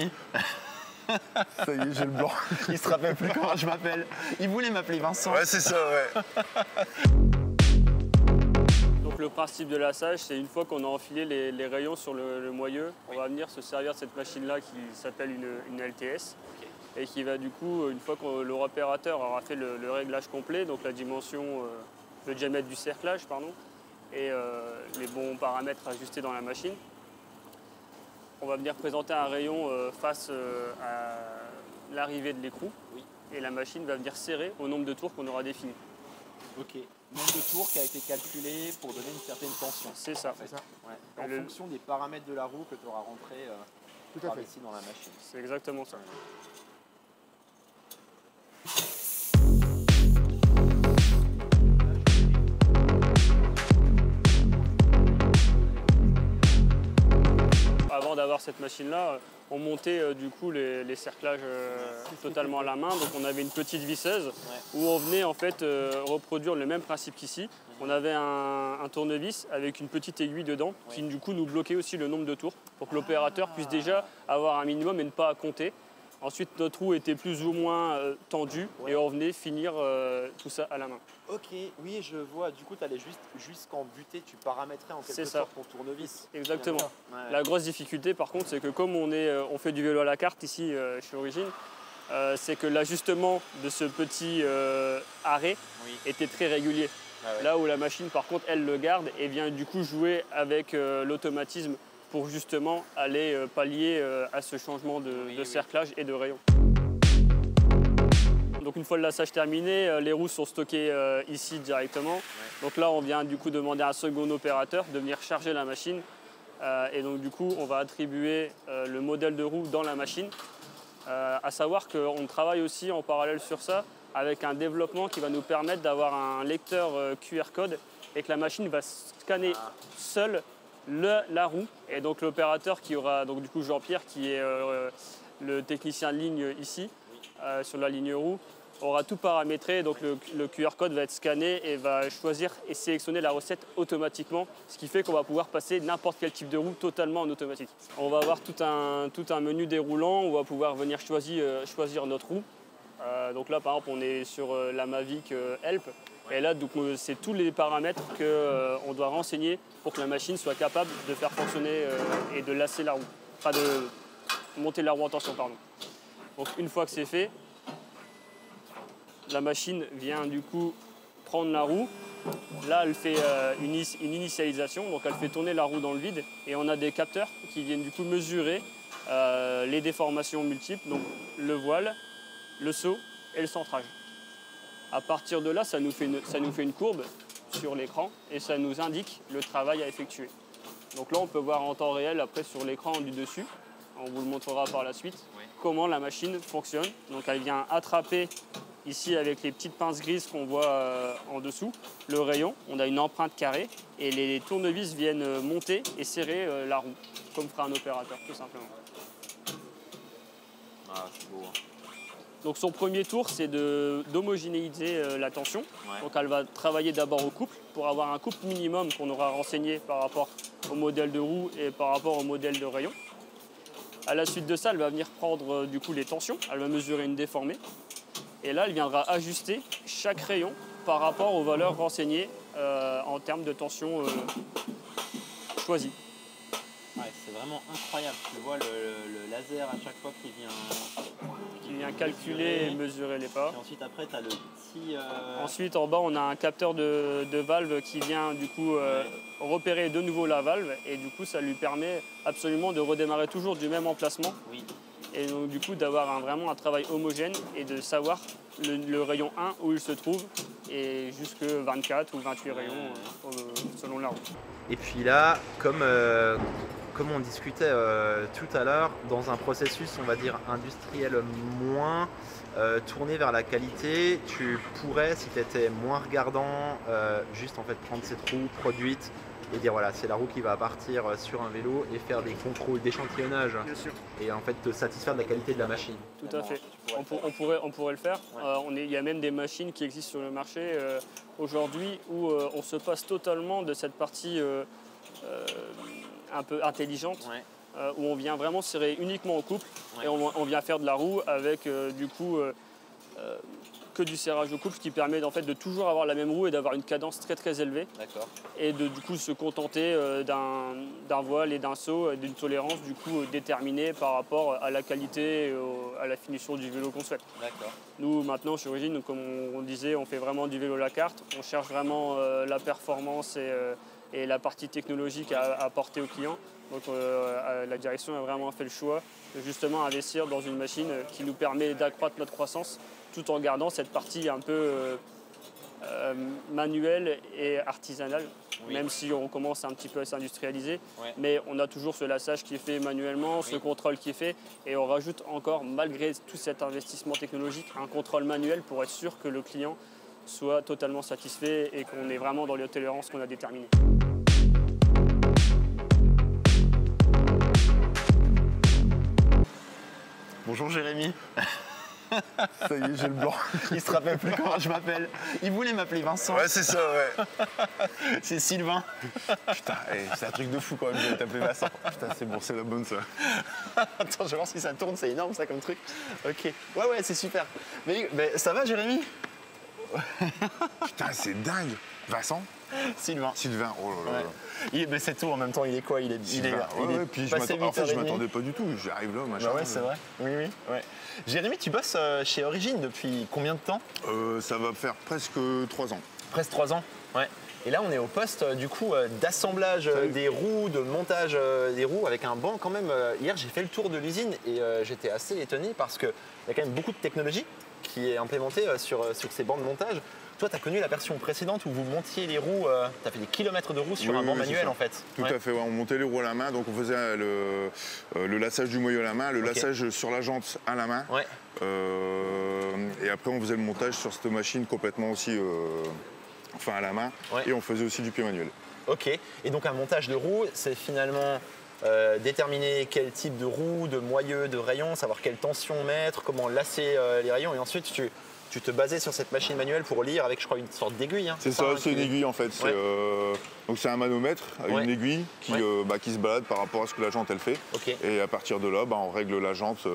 Rémi. Ça y est, j'ai le blanc. Il se rappelle plus comment je m'appelle. Il voulait m'appeler Vincent. Ouais, c'est ça, ouais. Donc le principe de l'assage, c'est une fois qu'on a enfilé les rayons sur le moyeu, on va venir se servir de cette machine-là qui s'appelle une LTS. Et qui va du coup, une fois que l'opérateur aura fait le réglage complet, donc la dimension, le diamètre du cerclage, pardon, et les bons paramètres ajustés dans la machine, on va venir présenter un rayon face à l'arrivée de l'écrou. Oui. Et la machine va venir serrer au nombre de tours qu'on aura défini. Ok. Nombre de tours qui a été calculé pour donner une certaine tension. C'est ça. Ouais. En fonction des paramètres de la roue que tu auras rentré par ici dans la machine. C'est exactement ça. Avant d'avoir cette machine-là, on montait du coup les cerclages totalement à la main. Donc on avait une petite visseuse où on venait en fait reproduire le même principe qu'ici. On avait un tournevis avec une petite aiguille dedans qui du coup nous bloquait aussi le nombre de tours pour que l'opérateur puisse déjà avoir un minimum et ne pas compter. Ensuite, notre roue était plus ou moins tendue et on venait finir tout ça à la main. Ok, oui, je vois. Du coup, tu allais jusqu'en butée, tu paramétrais en quelque sorte ton tournevis. Exactement. Ouais. La grosse difficulté, par contre, c'est que comme on fait du vélo à la carte ici chez Origine, c'est que l'ajustement de ce petit arrêt était très régulier. Ah ouais. Là où la machine, par contre, elle le garde et vient du coup jouer avec l'automatisme pour justement aller pallier à ce changement de cerclage et de rayon. Donc une fois le lassage terminé, les roues sont stockées ici directement. Ouais. Donc là, on vient du coup demander à un second opérateur de venir charger la machine. Et donc du coup, on va attribuer le modèle de roue dans la machine. À savoir qu'on travaille aussi en parallèle sur ça avec un développement qui va nous permettre d'avoir un lecteur QR code et que la machine va scanner seule la roue. Et donc l'opérateur qui aura, donc du coup Jean-Pierre qui est le technicien de ligne ici, sur la ligne roue, aura tout paramétré. Donc le QR code va être scanné et va choisir et sélectionner la recette automatiquement, ce qui fait qu'on va pouvoir passer n'importe quel type de roue totalement en automatique. On va avoir tout un menu déroulant où on va pouvoir venir choisir notre roue. Donc là par exemple on est sur la Mavic Help. Et là, c'est tous les paramètres qu'on doit renseigner pour que la machine soit capable de faire fonctionner et de lasser la roue. Enfin, de monter la roue en tension, pardon. Donc une fois que c'est fait, la machine vient du coup prendre la roue. Là, elle fait une initialisation, donc elle fait tourner la roue dans le vide. Et on a des capteurs qui viennent du coup mesurer les déformations multiples, donc le voile, le saut et le centrage. À partir de là, ça nous fait une courbe sur l'écran et ça nous indique le travail à effectuer. Donc là, on peut voir en temps réel, après sur l'écran du dessus, on vous le montrera par la suite, comment la machine fonctionne. Donc elle vient attraper ici avec les petites pinces grises qu'on voit en dessous, le rayon. On a une empreinte carrée et les tournevis viennent monter et serrer la roue, comme fera un opérateur, tout simplement. Ah, c'est beau. Hein. Donc son premier tour, c'est d'homogénéiser la tension. Ouais. Donc elle va travailler d'abord au couple pour avoir un couple minimum qu'on aura renseigné par rapport au modèle de roue et par rapport au modèle de rayon. À la suite de ça, elle va venir prendre du coup les tensions. Elle va mesurer une déformée. Et là, elle viendra ajuster chaque rayon par rapport aux valeurs renseignées en termes de tension choisies. Ouais, c'est vraiment incroyable. Tu vois le laser à chaque fois qui vient calculer et mesurer les pas. Et ensuite, après, tu as le petit... Ensuite, en bas, on a un capteur de valve qui vient du coup repérer de nouveau la valve. Et du coup, ça lui permet absolument de redémarrer toujours du même emplacement. Oui. Et donc, du coup, d'avoir vraiment un travail homogène et de savoir le rayon 1 où il se trouve et jusque 24 ou 28 rayons selon la roue. Et puis là, comme on discutait tout à l'heure, dans un processus, on va dire, industriel moins tourné vers la qualité, tu pourrais, si tu étais moins regardant, juste en fait prendre cette roue produite et dire voilà, c'est la roue qui va partir sur un vélo et faire des contrôles d'échantillonnage et en fait te satisfaire de la qualité de la machine. Tout à fait. On pourrait le faire. Ouais. Il y a même des machines qui existent sur le marché aujourd'hui où on se passe totalement de cette partie un peu intelligente où on vient vraiment serrer uniquement au couple et on vient faire de la roue avec du coup que du serrage au couple, ce qui permet en fait de toujours avoir la même roue et d'avoir une cadence très très élevée. D'accord. Et de du coup se contenter d'un voile et d'un saut, d'une tolérance du coup déterminée par rapport à la qualité et à la finition du vélo qu'on souhaite. D'accord. Nous maintenant chez Origine, comme on disait, on fait vraiment du vélo à la carte. On cherche vraiment la performance et la partie technologique à apporter aux clients. Donc la direction a vraiment fait le choix de justement investir dans une machine qui nous permet d'accroître notre croissance tout en gardant cette partie un peu manuelle et artisanale, Oui. même si on commence un petit peu à s'industrialiser. Ouais. Mais on a toujours ce lassage qui est fait manuellement, ce contrôle qui est fait, et on rajoute encore, malgré tout cet investissement technologique, un contrôle manuel pour être sûr que le client soit totalement satisfait et qu'on est vraiment dans les tolérances qu'on a déterminées. Bonjour Jérémy. Ça y est, j'ai le blanc. Il se rappelle plus comment je m'appelle. Il voulait m'appeler Vincent. Ouais, c'est ça, ouais. C'est Sylvain. Putain, c'est un truc de fou quand même de t'appeler Vincent. Putain, c'est bon, c'est la bonne ça. Attends, je vais voir si ça tourne, c'est énorme ça comme truc. Ok. Ouais, c'est super. Mais ça va Jérémy? Putain, c'est dingue. Vincent? Sylvain. Sylvain, oh là là. Mais c'est tout en même temps, il est quoi? Il est Sylvain, ouais, puis passé en fait, je 8h30. m'attendais pas du tout. J'arrive là, machin. Bah ouais, c'est vrai. Oui. Ouais. Jérémy, tu bosses chez Origine depuis combien de temps? Ça va faire presque 3 ans. Presque 3 ans. Ouais. Et là, on est au poste du coup d'assemblage des roues, de montage des roues avec un banc quand même. Hier, j'ai fait le tour de l'usine et j'étais assez étonné parce qu'il y a quand même beaucoup de technologie qui est implémentée sur ces bancs de montage. Toi, tu as connu la version précédente où vous montiez les roues, tu as fait des kilomètres de roues sur un banc manuel en fait. Tout à fait, ouais, on montait les roues à la main, donc on faisait le lassage du moyeu à la main, le lassage sur la jante à la main. Ouais. Et après, on faisait le montage sur cette machine complètement aussi à la main. Ouais. Et on faisait aussi du pied manuel. Ok. Et donc, un montage de roues, c'est finalement déterminer quel type de roue, de moyeu, de rayon, savoir quelle tension mettre, comment lasser les rayons. Et ensuite, tu te basais sur cette machine manuelle pour lire avec, je crois, une sorte d'aiguille. Hein, c'est ça, hein, c'est une aiguille en fait. Donc c'est un manomètre, une aiguille qui se balade par rapport à ce que la jante elle fait. Ok. Et à partir de là, on règle la jante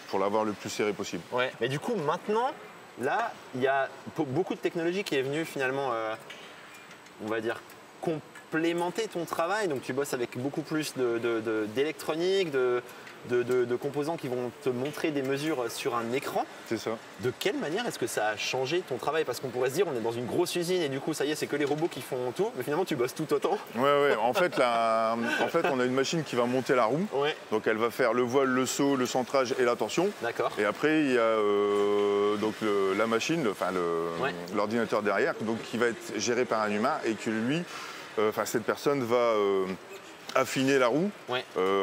pour l'avoir le plus serré possible. Ouais. Mais du coup, maintenant, là, il y a beaucoup de technologie qui est venue finalement, on va dire, complémenter ton travail. Donc tu bosses avec beaucoup plus d'électronique, de composants qui vont te montrer des mesures sur un écran. C'est ça. De quelle manière est-ce que ça a changé ton travail? Parce qu'on pourrait se dire on est dans une grosse usine et du coup ça y est, c'est que les robots qui font tout, mais finalement tu bosses tout autant. Ouais. En fait, on a une machine qui va monter la roue. Ouais. Donc elle va faire le voile, le saut, le centrage et la torsion. D'accord. Et après il y a la machine, l'ordinateur derrière, donc qui va être géré par un humain et que lui, cette personne va affiner la roue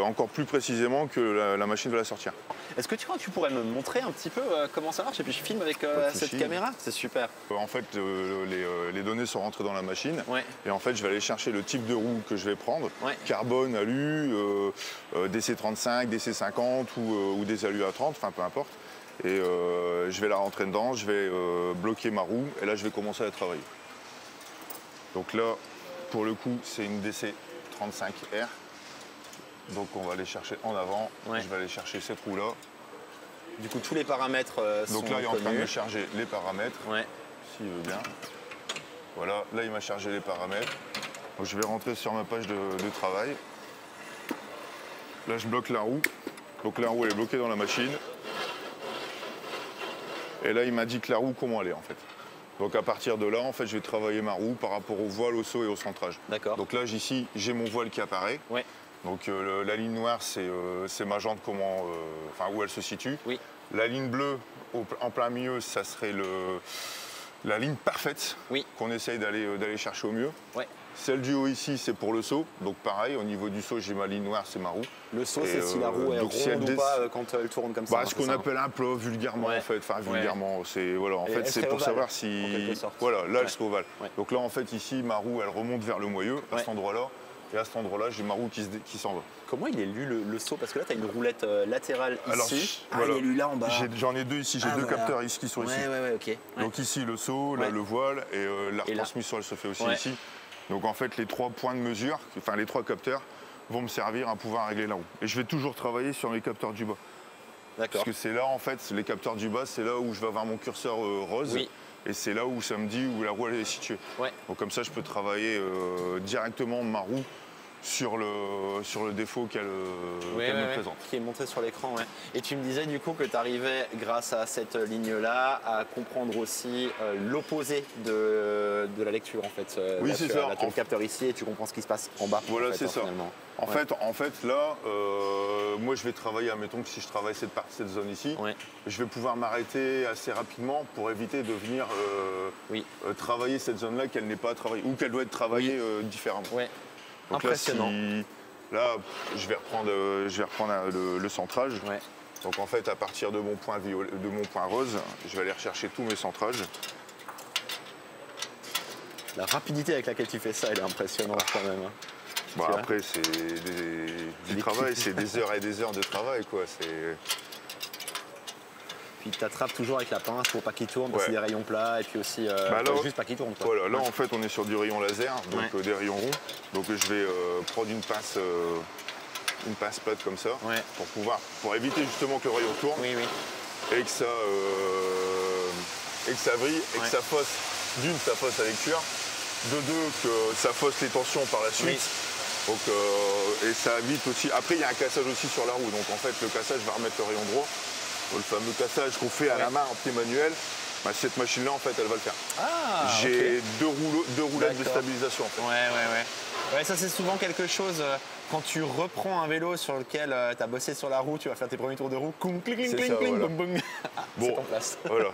encore plus précisément que la machine va la sortir. Est-ce que tu crois que tu pourrais me montrer un petit peu comment ça marche? Et puis je filme avec cette caméra. C'est super. En fait, les données sont rentrées dans la machine et en fait, je vais aller chercher le type de roue que je vais prendre, carbone, alu, DC35, DC50 ou des alus A30, enfin peu importe. Et je vais la rentrer dedans, je vais bloquer ma roue et là, je vais commencer à travailler. Donc là, pour le coup, c'est une DC35R. Donc on va aller chercher en avant. Je vais aller chercher cette roue-là. Du coup, tous les paramètres sont Donc là, il est en train de me connus. charger les paramètres, s'il veut bien. Voilà, là, il m'a chargé les paramètres. Donc je vais rentrer sur ma page de travail. Là, je bloque la roue. Donc la roue, elle est bloquée dans la machine. Et là, il m'indique la roue, comment elle est en fait. Donc à partir de là, en fait, je vais travailler ma roue par rapport au voile, au saut et au centrage. D'accord. Donc là, ici, j'ai mon voile qui apparaît. Donc la ligne noire, c'est ma jante, où elle se situe. Oui. La ligne bleue, en plein milieu, ça serait la ligne parfaite qu'on essaye d'aller chercher au mieux. Celle du haut ici, c'est pour le saut. Donc pareil, au niveau du saut, j'ai ma ligne noire, c'est ma roue. Le saut, c'est si la roue est ronde ou pas quand elle tourne comme ça. Ce qu'on appelle un plat vulgairement en fait. Enfin vulgairement, c'est c'est pour savoir si là elle serait ovale. Donc là en fait ici ma roue elle remonte vers le moyeu à cet endroit-là. Et à cet endroit-là, j'ai ma roue qui s'en va. Comment il est lu le saut? Parce que là, tu as une roulette latérale ici. Alors, il est lu là en bas. J'en ai deux ici, j'ai deux capteurs ici qui sont ici. Ok. Donc ici le saut, là le voile et la retransmission elle se fait aussi ici. Donc en fait les 3 points de mesure, les 3 capteurs vont me servir à pouvoir régler la roue. Et je vais toujours travailler sur mes capteurs du bas. Parce que c'est là, en fait, les capteurs du bas, c'est là où je vais avoir mon curseur rose. Oui. Et c'est là où ça me dit où la roue elle est située. Ouais. Donc comme ça, je peux travailler directement ma roue sur le défaut qu'elle me présente. Qui est montré sur l'écran. Ouais. Et tu me disais du coup que tu arrivais, grâce à cette ligne-là, à comprendre aussi l'opposé de la lecture en fait. Oui, c'est ça. Là, tu as le capteur ici et tu comprends ce qui se passe en bas. Voilà, c'est ça. Finalement. En fait, là, moi je vais travailler, admettons que si je travaille cette zone ici, je vais pouvoir m'arrêter assez rapidement pour éviter de venir travailler cette zone-là qu'elle n'est pas travaillée ou qu'elle doit être travaillée différemment. Ouais. Donc impressionnant. Là, je vais reprendre le centrage. Ouais. Donc en fait, à partir de mon point rose, je vais aller rechercher tous mes centrages. La rapidité avec laquelle tu fais ça, elle est impressionnante quand même. Bah après, c'est du travail, c'est des heures et des heures de travail, quoi. Puis tu attrapes toujours avec la pince pour pas qu'il tourne, c'est des rayons plats et puis aussi juste pas qu'il tourne. Voilà, là en fait on est sur du rayon laser, donc des rayons ronds. Donc je vais prendre une pince plate comme ça pour éviter justement que le rayon tourne et que ça brille et que ça fausse. D'une, ça fausse la lecture. De deux, que ça fausse les tensions par la suite. Donc, et ça évite aussi. Après il y a un cassage aussi sur la roue, donc en fait le cassage va remettre le rayon droit. Le fameux cassage qu'on fait à la main en pied manuel, bah, cette machine-là, en fait, elle va le faire. Ah, j'ai deux roulettes de stabilisation. En fait. Ouais, ça c'est souvent quelque chose, quand tu reprends un vélo sur lequel tu as bossé sur la roue, tu vas faire tes premiers tours de roue, boum, c'est en place. Voilà,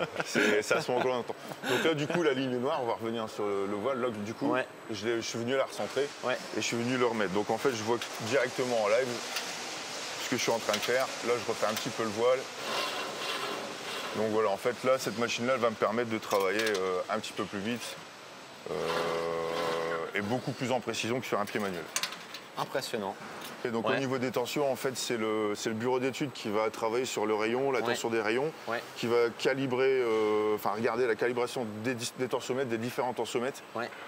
ça se met encore longtemps. Donc là, du coup, la ligne noire, on va revenir sur le voile. Là, du coup, je suis venu la recentrer et je suis venu le remettre. Donc en fait, je vois directement en live ce que je suis en train de faire. Là, je refais un petit peu le voile. Donc voilà, en fait, là, cette machine-là, elle va me permettre de travailler un petit peu plus vite et beaucoup plus en précision que sur un pied manuel. Impressionnant. Et donc au niveau des tensions, en fait, c'est le bureau d'études qui va travailler sur le rayon, la tension des rayons, qui va calibrer, regarder la calibration des tensiomètres, des différents tensiomètres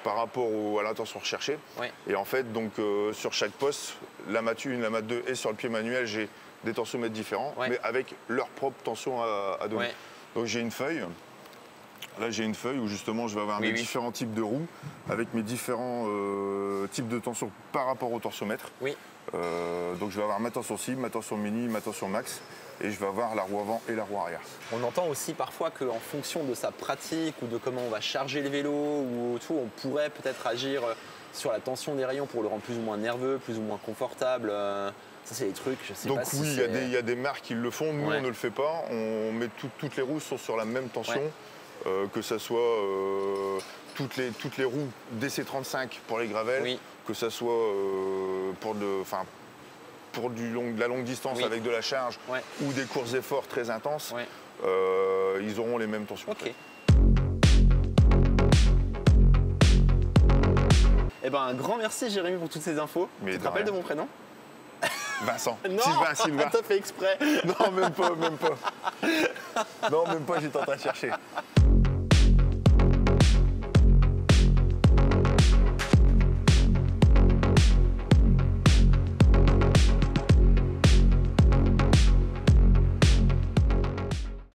par rapport à la tension recherchée. Et en fait, donc sur chaque poste, la mat 1, la mat 2 et sur le pied manuel, j'ai des tensiomètres différents, mais avec leur propre tension à donner. Donc j'ai une feuille. Là, j'ai une feuille où justement je vais avoir mes différents types de roues avec mes différents types de tension par rapport au tensiomètre. Donc je vais avoir ma tension cible, ma tension mini, ma tension max et je vais avoir la roue avant et la roue arrière. On entend aussi parfois qu'en fonction de sa pratique ou de comment on va charger le vélo ou tout, on pourrait peut-être agir sur la tension des rayons pour le rendre plus ou moins nerveux, plus ou moins confortable. Ça, c'est des trucs, je sais pas si donc oui, il y a des marques qui le font. Nous, on ne le fait pas. On met toutes les roues sont sur la même tension. Que ce soit toutes les roues DC35 pour les gravels, que ce soit pour de la longue distance avec de la charge ou des courses d'effort très intenses, ils auront les mêmes tensions. Eh ben, un grand merci Jérémy pour toutes ces infos. Tu te rappelles de mon prénom ? Vincent. Non, Sylvain. T'as fait exprès. Non, même pas. Non, même pas, j'étais en train de chercher.